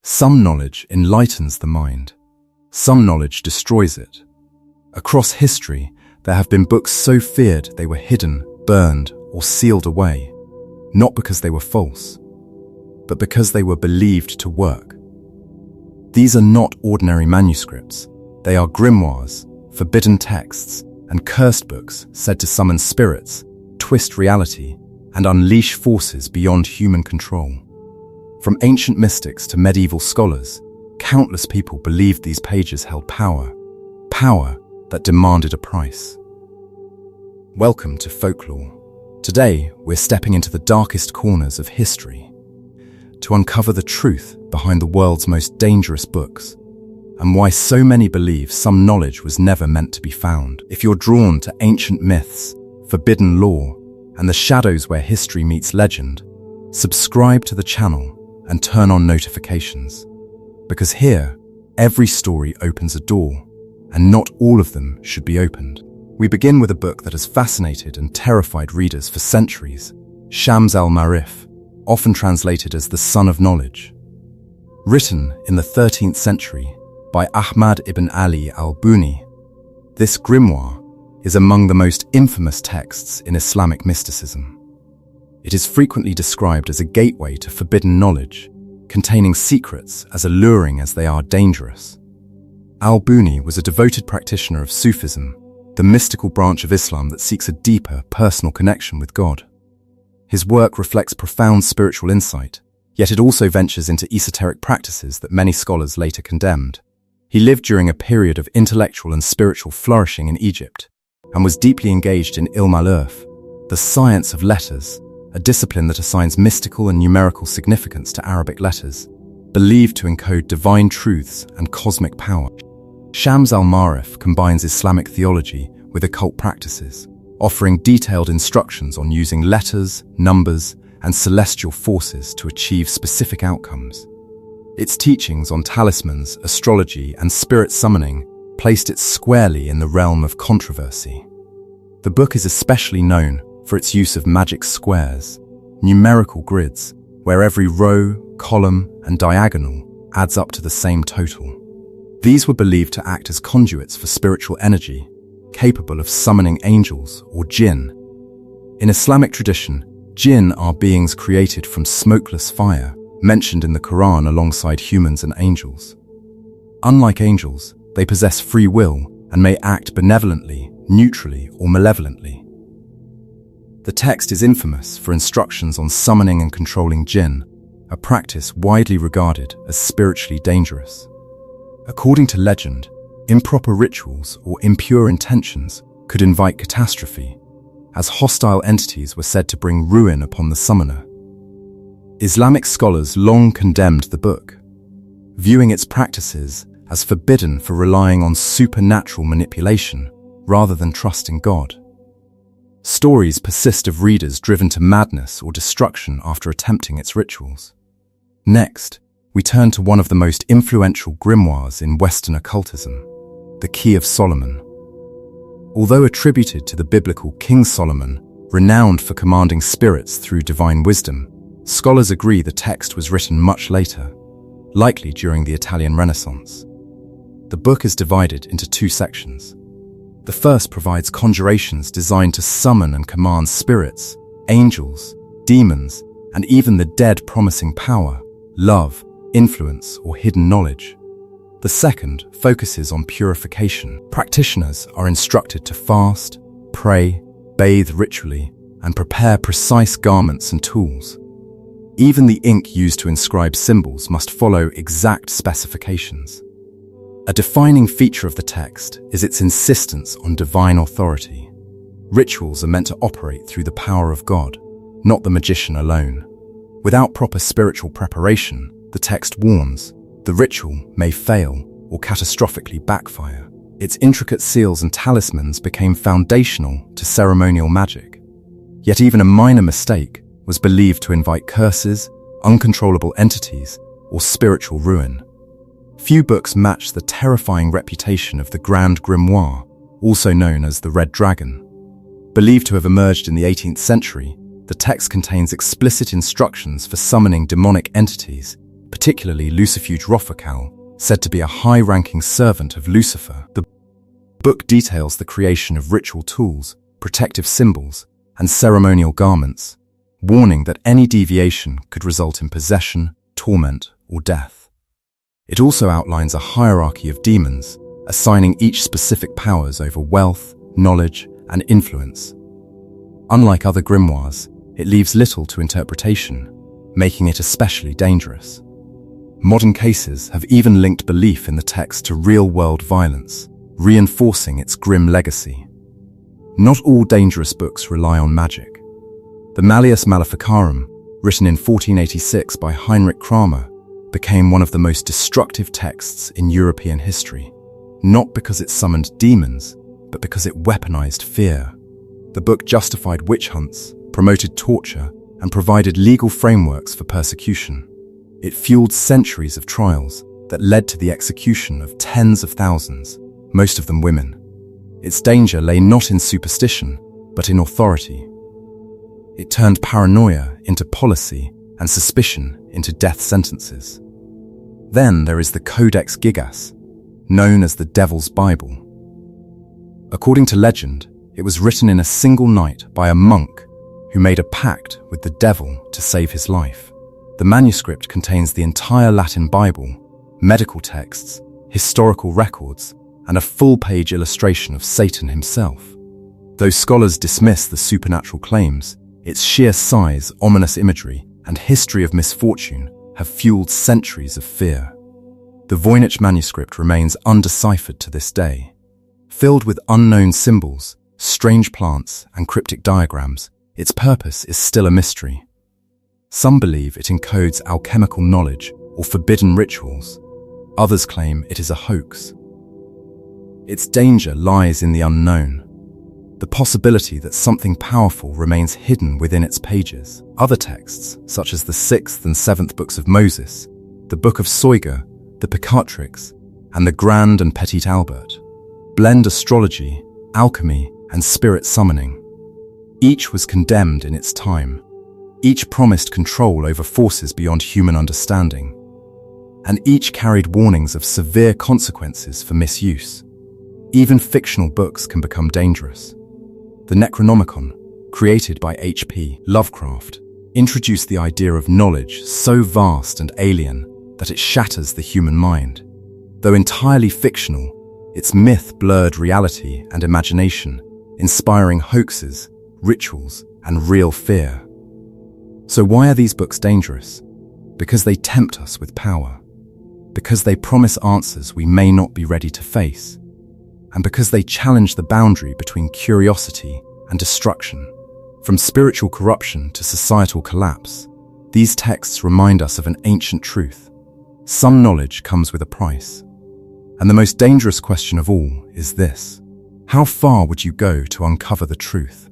Some knowledge enlightens the mind. Some knowledge destroys it. Across history, there have been books so feared they were hidden, burned, or sealed away, not because they were false, but because they were believed to work. These are not ordinary manuscripts. They are grimoires, forbidden texts, and cursed books said to summon spirits, twist reality, and unleash forces beyond human control. From ancient mystics to medieval scholars, countless people believed these pages held power that demanded a price. Welcome to Folklore. Today, we're stepping into the darkest corners of history to uncover the truth behind the world's most dangerous books and why so many believe some knowledge was never meant to be found. If you're drawn to ancient myths, forbidden lore, and the shadows where history meets legend, subscribe to the channel and turn on notifications. Because here, every story opens a door, and not all of them should be opened. We begin with a book that has fascinated and terrified readers for centuries, Shams al-Ma'arif, often translated as the Son of Knowledge. Written in the 13th century by Ahmad ibn Ali al-Buni, this grimoire is among the most infamous texts in Islamic mysticism. It is frequently described as a gateway to forbidden knowledge, containing secrets as alluring as they are dangerous. Al-Buni was a devoted practitioner of Sufism, the mystical branch of Islam that seeks a deeper, personal connection with God. His work reflects profound spiritual insight, yet it also ventures into esoteric practices that many scholars later condemned. He lived during a period of intellectual and spiritual flourishing in Egypt, and was deeply engaged in ilm al-urf, the science of letters, a discipline that assigns mystical and numerical significance to Arabic letters, believed to encode divine truths and cosmic power. Shams al-Ma'arif combines Islamic theology with occult practices, offering detailed instructions on using letters, numbers, and celestial forces to achieve specific outcomes. Its teachings on talismans, astrology, and spirit summoning placed it squarely in the realm of controversy. The book is especially known for its use of magic squares, numerical grids, where every row, column, and diagonal adds up to the same total. These were believed to act as conduits for spiritual energy, capable of summoning angels or jinn. In Islamic tradition, jinn are beings created from smokeless fire, mentioned in the Quran alongside humans and angels. Unlike angels, they possess free will and may act benevolently, neutrally, or malevolently. The text is infamous for instructions on summoning and controlling jinn, a practice widely regarded as spiritually dangerous. According to legend, improper rituals or impure intentions could invite catastrophe, as hostile entities were said to bring ruin upon the summoner. Islamic scholars long condemned the book, viewing its practices as forbidden for relying on supernatural manipulation rather than trusting God. Stories persist of readers driven to madness or destruction after attempting its rituals. Next, we turn to one of the most influential grimoires in Western occultism, the Key of Solomon. Although attributed to the biblical King Solomon, renowned for commanding spirits through divine wisdom, scholars agree the text was written much later, likely during the Italian Renaissance. The book is divided into two sections. The first provides conjurations designed to summon and command spirits, angels, demons, and even the dead, promising power, love, influence, or hidden knowledge. The second focuses on purification. Practitioners are instructed to fast, pray, bathe ritually, and prepare precise garments and tools. Even the ink used to inscribe symbols must follow exact specifications. A defining feature of the text is its insistence on divine authority. Rituals are meant to operate through the power of God, not the magician alone. Without proper spiritual preparation, the text warns, the ritual may fail or catastrophically backfire. Its intricate seals and talismans became foundational to ceremonial magic. Yet even a minor mistake was believed to invite curses, uncontrollable entities, or spiritual ruin. Few books match the terrifying reputation of the Grand Grimoire, also known as the Red Dragon. Believed to have emerged in the 18th century, the text contains explicit instructions for summoning demonic entities, particularly Lucifuge Rofacal, said to be a high-ranking servant of Lucifer. The book details the creation of ritual tools, protective symbols, and ceremonial garments, warning that any deviation could result in possession, torment, or death. It also outlines a hierarchy of demons, assigning each specific powers over wealth, knowledge, and influence. Unlike other grimoires, it leaves little to interpretation, making it especially dangerous. Modern cases have even linked belief in the text to real-world violence, reinforcing its grim legacy. Not all dangerous books rely on magic. The Malleus Maleficarum, written in 1486 by Heinrich Kramer, became one of the most destructive texts in European history, not because it summoned demons, but because it weaponized fear. The book justified witch hunts, promoted torture, and provided legal frameworks for persecution. It fueled centuries of trials that led to the execution of tens of thousands, most of them women. Its danger lay not in superstition, but in authority. It turned paranoia into policy and suspicion into death sentences. Then there is the Codex Gigas, known as the Devil's Bible. According to legend, it was written in a single night by a monk who made a pact with the devil to save his life. The manuscript contains the entire Latin Bible, medical texts, historical records, and a full-page illustration of Satan himself. Though scholars dismiss the supernatural claims, its sheer size, ominous imagery, and history of misfortune have fueled centuries of fear. The Voynich manuscript remains undeciphered to this day. Filled with unknown symbols, strange plants, and cryptic diagrams, its purpose is still a mystery. Some believe it encodes alchemical knowledge or forbidden rituals. Others claim it is a hoax. Its danger lies in the unknown, the possibility that something powerful remains hidden within its pages. Other texts, such as the 6th and 7th books of Moses, the Book of Soiga, the Picatrix, and the Grand and Petit Albert, blend astrology, alchemy, and spirit summoning. Each was condemned in its time. Each promised control over forces beyond human understanding. And each carried warnings of severe consequences for misuse. Even fictional books can become dangerous. The Necronomicon, created by H.P. Lovecraft, introduced the idea of knowledge so vast and alien that it shatters the human mind. Though entirely fictional, its myth blurred reality and imagination, inspiring hoaxes, rituals, and real fear. So why are these books dangerous? Because they tempt us with power. Because they promise answers we may not be ready to face. And because they challenge the boundary between curiosity and destruction. From spiritual corruption to societal collapse, these texts remind us of an ancient truth. Some knowledge comes with a price. And the most dangerous question of all is this: how far would you go to uncover the truth?